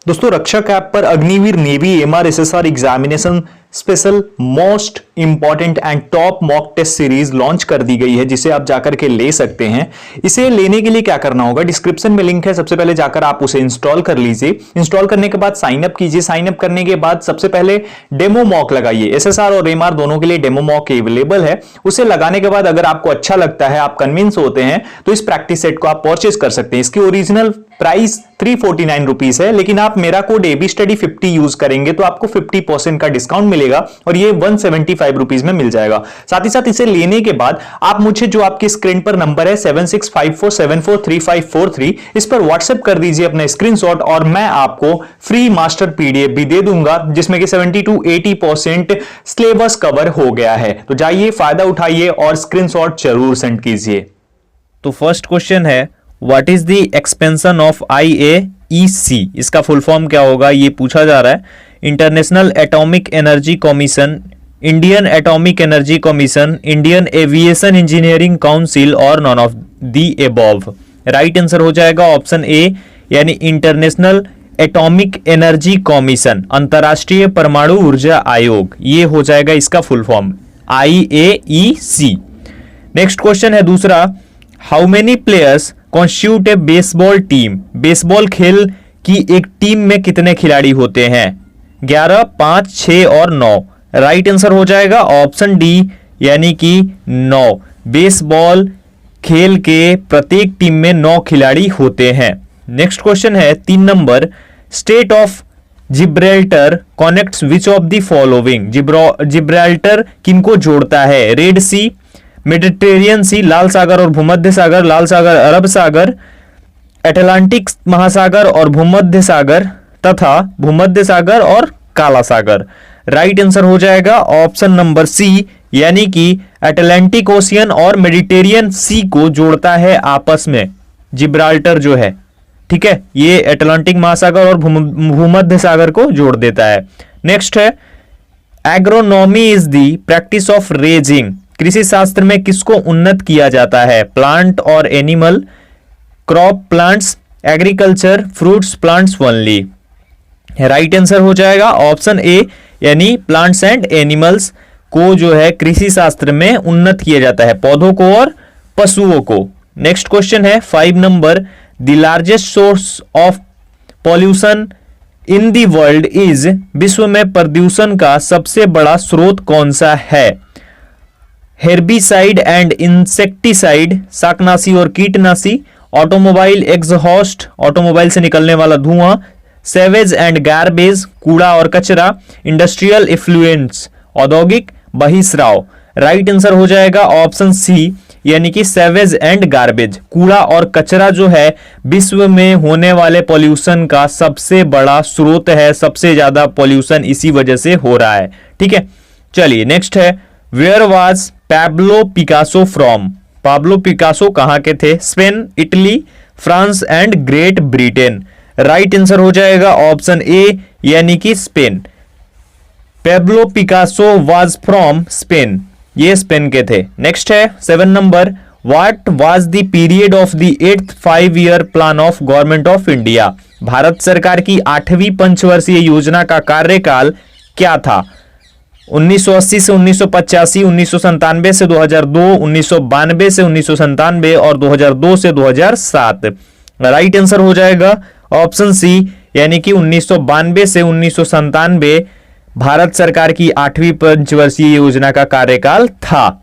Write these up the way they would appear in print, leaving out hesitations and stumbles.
दोस्तों रक्षक ऐप पर Agniveer navy MRSSR examination special most important and top mock test series launch कर दी गई है, जिसे आप जाकर के ले सकते हैं। इसे लेने के लिए क्या करना होगा, डिस्क्रिप्शन में लिंक है, सबसे पहले जाकर आप उसे इंस्टॉल कर लीजिए। इंस्टॉल करने के बाद साइन अप कीजिए। साइन अप करने के बाद सबसे पहले डेमो मॉक लगाइए। एसएसआर और एमआर दोनों के लिए डेमो मॉक अवेलेबल है। उसे लगाने के बाद अगर आपको अच्छा लगता है, आप कन्विंस होते हैं, तो इस प्रैक्टिस सेट को आप परचेज कर सकते हैं। इसकी ओरिजिनल प्राइस 349 रुपीज है, लेकिन आप मेरा कोड एबी स्टडी 50 यूज करेंगे तो आपको 50% का डिस्काउंट मिलेगा और ये 175 रुपीज में मिल जाएगा। साथ ही साथ इसे लेने के बाद आप मुझे जो आपकी स्क्रीन पर नंबर है 7654743543 इस पर व्हाट्सएप कर दीजिए अपना स्क्रीनशॉट और मैं आपको फ्री मास्टर पीडीएफ भी दे दूंगा, जिसमें कि 70 to 80% सिलेबस कवर हो गया है। तो जाइए, फायदा उठाइए और स्क्रीनशॉट जरूर सेंड कीजिए। तो फर्स्ट क्वेश्चन है, what is the expansion of IAEC? इसका फुल फॉर्म क्या होगा, ये पूछा जा रहा है। International atomic energy commission, Indian atomic energy commission, Indian aviation engineering council और none of the above. Right answer हो जाएगा ऑप्शन ए, यानी इंटरनेशनल एटॉमिक एनर्जी कमीशन, अंतरराष्ट्रीय परमाणु ऊर्जा आयोग, ये हो जाएगा इसका full form IAEC। Next question है दूसरा, how many players constitute A baseball team? Baseball खेल की एक टीम में कितने खिलाड़ी होते हैं? 11, 5, 6 और 9। राइट आंसर हो जाएगा ऑप्शन डी, यानी कि 9। बेसबॉल खेल के प्रत्येक टीम में 9 खिलाड़ी होते हैं। नेक्स्ट क्वेश्चन है 3 number, state of Gibraltar connects which of the following? Gibraltar किनको जोड़ता है? रेड सी, मेडिटेरियन सी, लाल सागर और भूमध्य सागर, लाल सागर, अरब सागर, अटलांटिक महासागर और भूमध्य सागर, तथा भूमध्य सागर और काला सागर। राइट आंसर हो जाएगा ऑप्शन नंबर सी, यानी कि अटलांटिक ओशियन और मेडिटेरियन सी को जोड़ता है आपस में जिब्राल्टर जो है। ठीक है, ये अटलांटिक महासागर और भूमध्य सागर को जोड़ देता है। नेक्स्ट है, agronomy is the practice of raising. कृषि शास्त्र में किसको उन्नत किया जाता है? प्लांट और animal, crop plants, agriculture, fruits plants only. Right answer हो जाएगा ऑप्शन ए, यानी प्लांट्स एंड एनिमल्स को जो है कृषि शास्त्र में उन्नत किया जाता है, पौधों को और पशुओं को। नेक्स्ट क्वेश्चन है 5 number, the largest source of pollution in the world is? विश्व में प्रदूषण का सबसे बड़ा स्रोत कौन सा है? हेर्बिसाइड एंड इंसेक्टिसाइड, शाकनाशी और कीटनाशी, ऑटोमोबाइल एग्जॉस्ट, ऑटोमोबाइल से निकलने वाला धुआं, सेवेज एंड गार्बेज, कूड़ा और कचरा, इंडस्ट्रियल इफ्लुएंस, औद्योगिक बहिस्राव। राइट आंसर हो जाएगा ऑप्शन सी, यानी कि सेवेज एंड गार्बेज। कूड़ा और कचरा जो है विश्व में होने वाले पॉल्यूशन का सबसे बड़ा स्रोत है, सबसे ज्यादा पॉल्यूशन इसी वजह से हो रहा है। ठीक है, चलिए नेक्स्ट है, where was Pablo Picasso from? Pablo Picasso कहां के थे? Spain, Italy, France and Great Britain. Right answer हो जाएगा ऑप्शन ए, यानी कि Spain. Pablo Picasso was from Spain, ये स्पेन के थे। नेक्स्ट है 7 number, what was the period of the 8th 5-year plan of government of India? Bharat सरकार की 8वीं पंचवर्षीय योजना का कार्यकाल क्या था? 1980 से 1985, 1997 से 2002, 1992 से 1997 और 2002 से 2007। राइट आंसर हो जाएगा ऑप्शन सी, यानी कि 1992 से 1997 भारत सरकार की 8वीं पंचवर्षीय योजना का कार्यकाल था।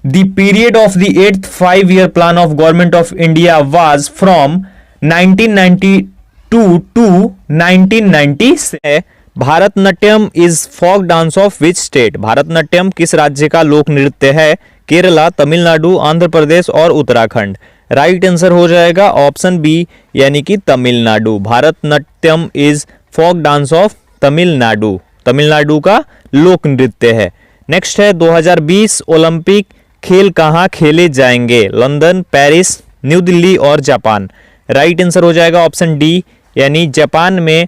The period of the 8th 5-year plan of government of India was from 1992 to 1996। Bharatanatyam is folk dance of which state? Bharatanatyam किस राज्य का लोक नृत्य है? केरला, तमिलनाडु, आंध्र प्रदेश और उत्तराखंड। राइट आंसर हो जाएगा ऑप्शन बी, यानी कि Tamil Nadu. Bharatanatyam is folk dance of Tamil Nadu, Tamil Nadu का लोक नृत्य है। नेक्स्ट है 2020 ओलंपिक खेल कहां खेले जाएंगे? लंदन, पेरिस, न्यू दिल्ली और जापान। राइट आंसर हो जाएगा ऑप्शन डी, यानी जापान में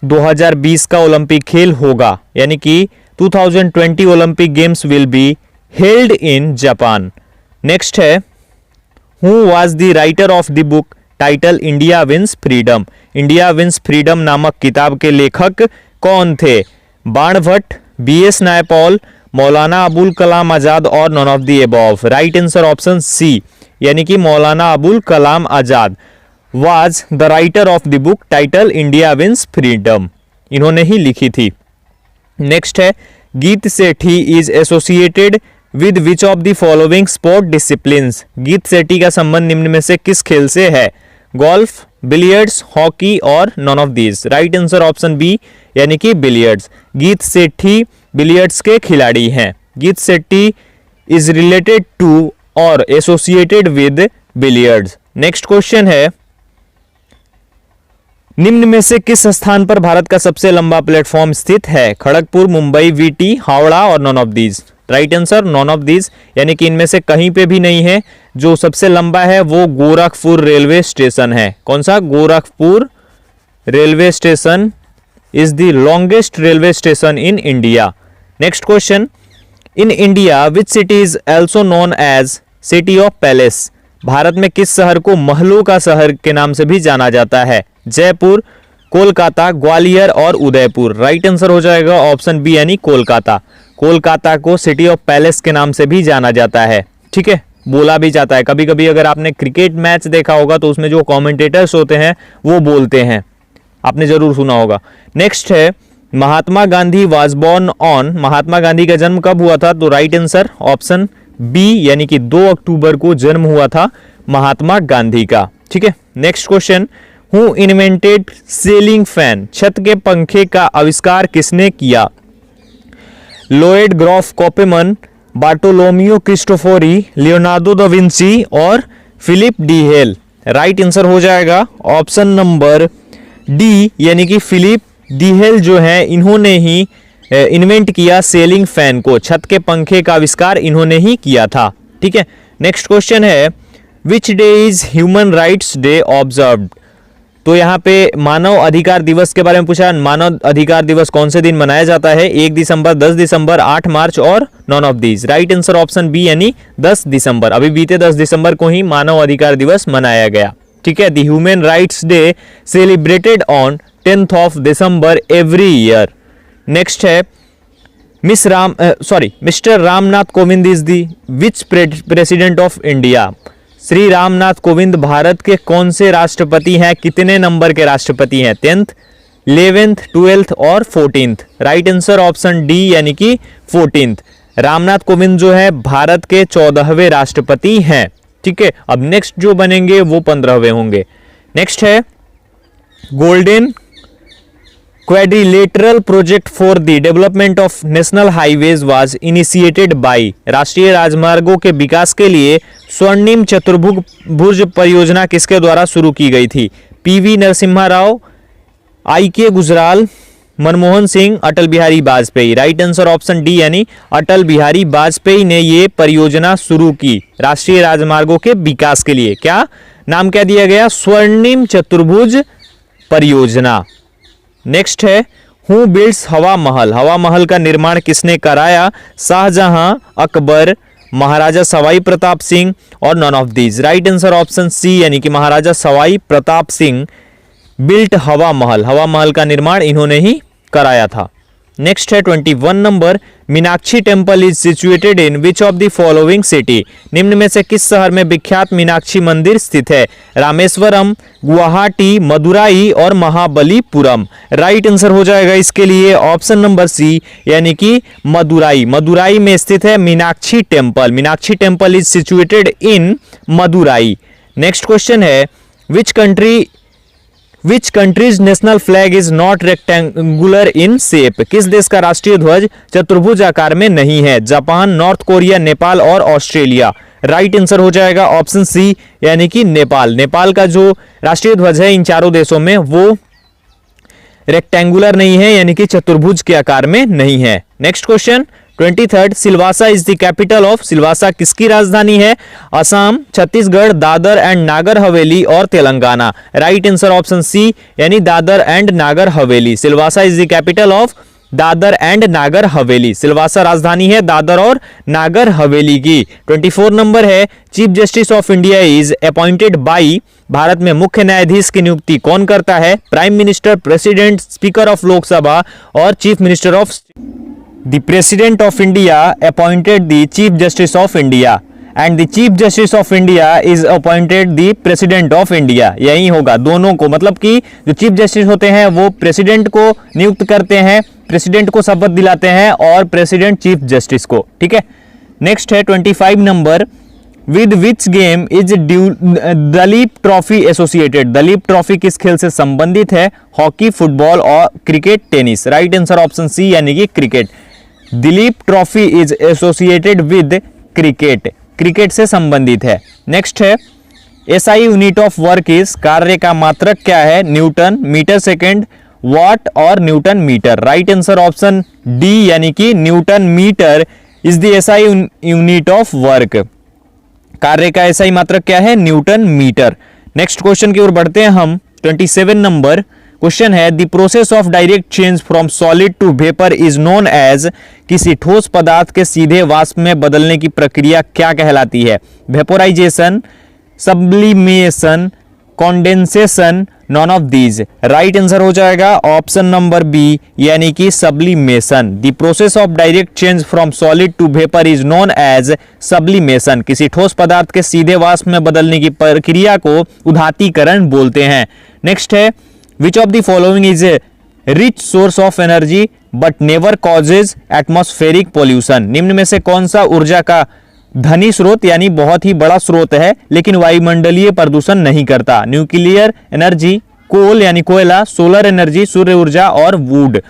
2020 का ओलंपिक खेल होगा, यानी कि 2020 Olympic games will be held in Japan. Next है, who was the writer of the book title India wins freedom? India wins freedom नामक किताब के लेखक कौन थे? बाणभट्ट, बीएस नायपॉल, मौलाना अबुल कलाम आजाद और none of the above. Right answer option C यानी कि Maulana Abul Kalam Azad was the writer of the book title India wins freedom, इन्होंने ही लिखी थी। नेक्स्ट है Geet Sethi is associated with which of the following sport disciplines. Geet Sethi का संबंध निम्न में से किस खेल से है? गोल्फ, बिलियर्ड्स, हॉकी और none of these. Right answer option B यानी कि बिलियर्ड्स। गीत सेठी बिलियर्ड्स के खिलाड़ी हैं। गीत सेठी इज रिलेटेड टू और associated with billiards. Next question है निम्न में से किस स्थान पर भारत का सबसे लंबा प्लेटफॉर्म स्थित है? खड़गपुर, मुंबई, वीटी, हावड़ा और none of these. Right answer non of these यानी कि इनमें से कहीं पे भी नहीं है। जो सबसे लंबा है वो गोरखपुर रेलवे स्टेशन है। कौन सा? Gorakhpur railway station is the longest railway station in India. Next question in India which city is also known as city of palace. Bharat में किस शहर को महलों का शहर के नाम से भी जाना जाता है? जयपुर, कोलकाता, ग्वालियर और उदयपुर। राइट आंसर हो जाएगा ऑप्शन बी यानी कोलकाता। कोलकाता को सिटी ऑफ पैलेस के नाम से भी जाना जाता है। ठीक है, बोला भी जाता है। कभी कभी अगर आपने क्रिकेट मैच देखा होगा तो उसमें जो कमेंटेटर्स होते हैं वो बोलते हैं, आपने जरूर सुना होगा। नेक्स्ट है Mahatma Gandhi was born on. Mahatma Gandhi का जन्म कब हुआ था? तो राइट आंसर ऑप्शन बी यानी कि 2 अक्टूबर को जन्म हुआ था महात्मा गांधी का। ठीक है, next question who invented ceiling fan. छत के पंखे का आविष्कार किसने किया? Lloyd Groff Copeman, Bartolomeo Cristofori, Leonardo da Vinci और Philip Diehl. Right answer हो जाएगा ऑप्शन नंबर डी यानी कि फिलिप डी हेल जो है इन्होंने ही इन्वेंट किया सेलिंग फैन को। छत के पंखे का आविष्कार इन्होंने ही किया था। ठीक है, नेक्स्ट क्वेश्चन है which day is human rights day observed. तो यहाँ पे मानव अधिकार दिवस के बारे में पूछा। मानव अधिकार दिवस कौन से दिन मनाया जाता है? 1 दिसंबर, 10 दिसंबर, 8 मार्च और none of these. Right answer option B यानी 10 दिसंबर। अभी बीते 10 दिसंबर को ही मानव अधिकार दिवस मनाया गया। ठीक है, the human rights day celebrated on 10th of December every year. Next है mister Ramnath Kovind is the which president of India. Shri Ramnath Kovind Bharat के कौन से राष्ट्रपति हैं? कितने नंबर के राष्ट्रपति हैं? 10th, 11th, 12th और 14th। Right answer option D यानी कि 14th। रामनाथ कोविंद जो है भारत के 14वें राष्ट्रपति हैं। ठीक है, अब नेक्स्ट जो बनेंगे वो 15वें होंगे। नेक्स्ट है golden quadrilateral project for the development of national highways was initiated by. राष्ट्रीय राजमार्गों के विकास के लिए स्वर्णिम चतुर्भुज परियोजना किसके द्वारा शुरू की गई थी? PV Narasimha Rao, I K. Gujral, Manmohan Singh, Atal Bihari Vajpayee. Right answer option D यानी अटल बिहारी वाजपेयी ने ये परियोजना शुरू की राष्ट्रीय राजमार्गों के विकास के लिए। क्या नाम क्या दिया गया? स्वर्णिम चतुर्भुज परियोजना। नेक्स्ट है हु बिल्ड्स हवा महल। हवा महल का निर्माण किसने कराया? शाहजहां, अकबर, महाराजा सवाई प्रताप सिंह और none of these. Right answer option C यानी कि महाराजा सवाई प्रताप सिंह बिल्ट हवा महल। हवा महल का निर्माण इन्होंने ही कराया था। नेक्स्ट है 21 number Meenakshi temple is situated in which of the following city. निम्न में से किस शहर में विख्यात मीनाक्षी मंदिर स्थित है? रामेश्वरम, गुवाहाटी, मदुराई और महाबलीपुरम। राइट आंसर हो जाएगा इसके लिए ऑप्शन नंबर सी यानी कि मदुराई। मदुराई में स्थित है Meenakshi temple. Meenakshi temple is situated in Madurai. Next question है which countries national flag is not rectangular in shape. किस देश का राष्ट्रीय ध्वज चतुर्भुज आकार में नहीं है? जापान, नॉर्थ कोरिया, नेपाल और ऑस्ट्रेलिया। राइट आंसर हो जाएगा ऑप्शन सी यानी कि नेपाल। नेपाल का जो राष्ट्रीय ध्वज है इन चारों देशों में वो रेक्टेंगुलर नहीं है यानी कि चतुर्भुज के आकार में नहीं है। Next question 23 Silvassa is the capital of. Silvassa किसकी राजधानी है? असम, छत्तीसगढ़, दादर एंड नागर हवेली और Telangana. Right answer option C यानी Dadra and Nagar Haveli. Silvassa is the capital of Dadra and Nagar Haveli. Silvassa राजधानी है दादर और नागर हवेली की। 24 नंबर है chief justice of India is appointed by. भारत में मुख्य न्यायाधीश की नियुक्ति कौन करता है? Prime minister, president, speaker of Lok Sabha और chief minister of. The president of India appointed the chief justice of India and the chief justice of India is appointed the president of India. यही होगा दोनों को, मतलब कि जो चीफ जस्टिस होते हैं वो प्रेसिडेंट को नियुक्त करते हैं, प्रेसिडेंट को शपथ दिलाते हैं, और प्रेसिडेंट चीफ जस्टिस को। ठीक है, नेक्स्ट है 25 number. With which game is Duleep trophy associated? Duleep trophy किस खेल से संबंधित है? हॉकी, फुटबॉल और cricket, tennis. Right answer option C यानी कि cricket. Dilip trophy is associated with cricket, cricket से संबंधित है। नेक्स्ट है SI unit of work is, कार्य का मात्रक क्या है? न्यूटन, मीटर सेकेंड, वॉट और newton metre. Right answer option D यानी कि newton metre is the SI unit of work. कार्य का एसआई मात्रक क्या है? Newton metre. नेक्स्ट क्वेश्चन की ओर बढ़ते हैं हम। 27 नंबर क्वेश्चन है the process of direct change from solid to vapour is known as. किसी ठोस पदार्थ के सीधे वाष्प में बदलने की प्रक्रिया क्या कहलाती है? Vaporisation, sublimation, condensation, none of these. Right answer हो जाएगा ऑप्शन नंबर बी यानी कि sublimation. The process of direct change from solid to vapour is known as sublimation. किसी ठोस पदार्थ के सीधे वाष्प में बदलने की प्रक्रिया को उदातीकरण बोलते हैं। नेक्स्ट है विच of the following is a rich source of energy but never causes atmospheric pollution? निम्न में से कौन सा ऊर्जा का धनी स्रोत यानी बहुत ही बड़ा स्रोत है लेकिन वायुमंडलीय प्रदूषण नहीं करता? न्यूक्लियर एनर्जी, कोल यानी कोयला, सोलर एनर्जी, सूर्य ऊर्जा और वुड।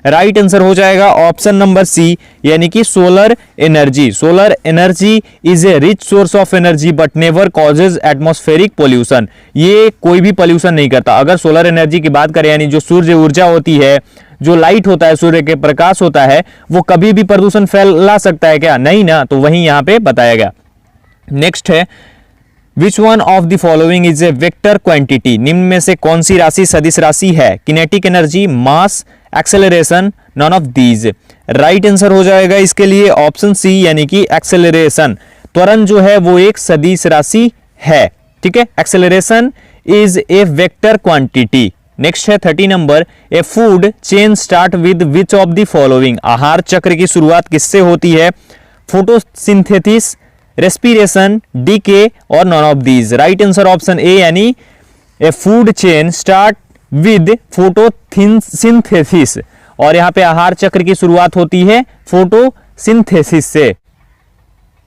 राइट आंसर हो जाएगा ऑप्शन नंबर सी यानी कि solar energy. Solar energy is a rich source of energy but never causes atmospheric pollution. ये कोई भी पॉल्यूशन नहीं करता। अगर सोलर एनर्जी की बात करें यानी जो सूर्य ऊर्जा होती है, जो लाइट होता है, सूर्य के प्रकाश होता है, वो कभी भी प्रदूषण फैला सकता है क्या? नहीं ना, तो वही यहां पे बताया गया। नेक्स्ट है which one of the following is a vector quantity? निम्न में से कौन सी राशि सदिश राशि है? Kinetic energy, mass, acceleration, non of these. Right answer हो जाएगा इसके लिए ऑप्शन सी यानी कि एक्सेलरेशन। त्वरण जो है वो एक सदिश राशि है। ठीक है, acceleration is a vector quantity. Next है 30 number a food chain start with which of the following? आहार चक्र की शुरुआत किससे होती है? फोटोसिंथेसिस, रेस्पिरेशन, डीके और none of these. Right answer option A यानी a food chain start with photosynthesis, और यहां पे आहार चक्र की शुरुआत होती है फोटोसिंथेसिस से।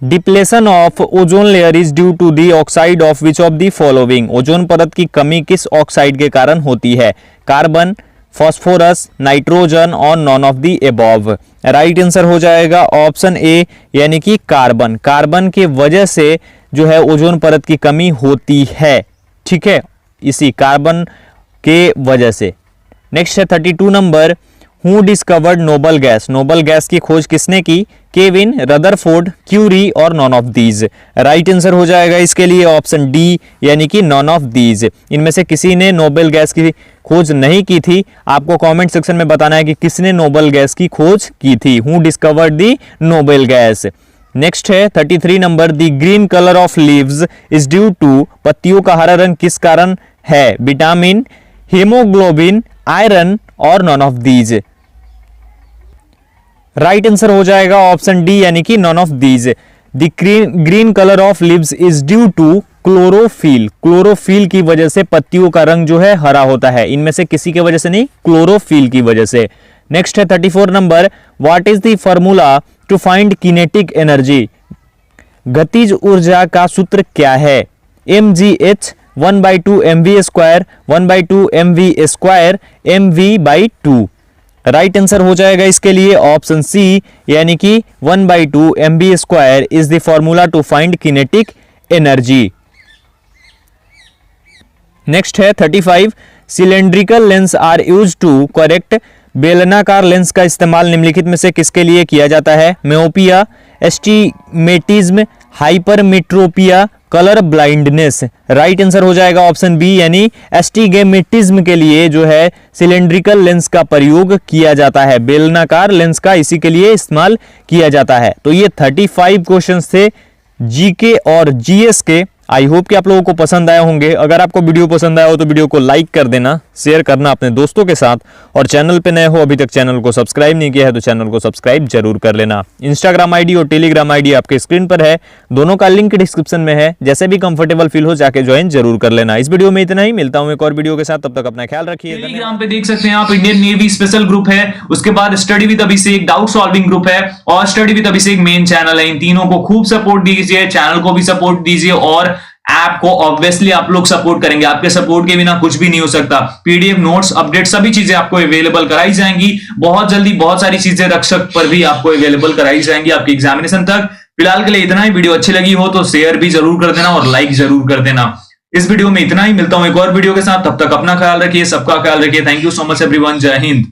Depletion of ozone layer is due to the oxide of which of the following? Ozone परत की कमी किस ऑक्साइड के कारण होती है? कार्बन, फॉस्फोरस, नाइट्रोजन और none of the above. Right answer हो जाएगा ऑप्शन ए यानी कि कार्बन। कार्बन के वजह से जो है ओजोन परत की कमी होती है। ठीक है, इसी कार्बन के वजह से। नेक्स्ट है 32 number who discovered noble gas? Noble gas की खोज किसने की? केविन, रदरफोर्ड, क्यूरी और none of these. Right answer हो जाएगा इसके लिए ऑप्शन डी यानी कि नॉन ऑफ दीज। इनमें से किसी ने नोबेल गैस की खोज नहीं की थी। आपको कमेंट सेक्शन में बताना है कि किसने नोबेल गैस की खोज की थी। Who discovered the noble gas. Next है 33 number the green colour of leaves is due to. पत्तियों का हरा रंग किस कारण है? विटामिन, हीमोग्लोबिन, आयरन और none of these. Right answer हो जाएगा ऑप्शन डी यानी कि none of these. The green colour of leaves is due to chlorophyll. Chlorophyll की वजह से पत्तियों का रंग जो है हरा होता है। इनमें से किसी की वजह से नहीं, क्लोरोफिल की वजह से। नेक्स्ट है 34 number what is the formula to find kinetic energy? गतिज ऊर्जा का सूत्र क्या है? mgh 1/2 mv square 1/2 mv square mv/2। Right answer हो जाएगा इसके लिए ऑप्शन सी यानी कि 1/2 mv square is the formula to find kinetic energy. Next है 35 cylindrical lens are use to correct. बेलनाकार लेंस का इस्तेमाल निम्नलिखित में से किसके लिए किया जाता है? Myopia, astigmatism, hypermetropia, colour blindness. Right answer हो जाएगा ऑप्शन बी, यानी एस्टिगमेटिज्म के लिए जो है सिलेंड्रिकल लेंस का प्रयोग किया जाता है, बेलनाकार लेंस का इसी के लिए इस्तेमाल किया जाता है। तो ये 35 क्वेश्चंस थे जीके और जीएस के। आई होप कि आप लोगों को पसंद आए होंगे। अगर आपको वीडियो पसंद आया हो तो वीडियो को लाइक कर देना, शेयर करना अपने दोस्तों के साथ, और चैनल पे नए हो अभी तक चैनल को सब्सक्राइब नहीं किया है तो चैनल को सब्सक्राइब जरूर कर लेना। इंस्टाग्राम आईडी और टेलीग्राम आईडी आपके स्क्रीन पर है, दोनों का लिंक डिस्क्रिप्शन में है। जैसे भी कंफर्टेबल फील हो जाके ज्वाइन जरूर कर लेना। इस वीडियो में इतना ही, मिलता हूं एक और वीडियो के साथ, तब तक अपना ख्याल रखिए। टेलीग्राम पे देख सकते हैं आप, इंडियन नेवी स्पेशल ग्रुप है, उसके बाद study with Abhishek doubt solving group है, और study with Abhishek main channel है। इन तीनों को खूब सपोर्ट दीजिए, चैनल को भी सपोर्ट दीजिए, और ऐप को ऑब्वियसली आप लोग सपोर्ट करेंगे। आपके सपोर्ट के बिना कुछ भी नहीं हो सकता। पीडीएफ नोट्स अपडेट सभी चीजें आपको अवेलेबल कराई जाएंगी बहुत जल्दी। बहुत सारी चीजें रक्षक पर भी आपको अवेलेबल कराई जाएंगी आपके एग्जामिनेशन तक। फिलहाल के लिए इतना ही। वीडियो अच्छी लगी हो तो शेयर भी जरूर कर देना और लाइक जरूर कर देना। इस वीडियो में इतना ही, मिलता हूं एक और वीडियो के साथ, तब तक अपना ख्याल रखिए, सबका ख्याल रखिए। Thank you so much everyone, जय हिंद।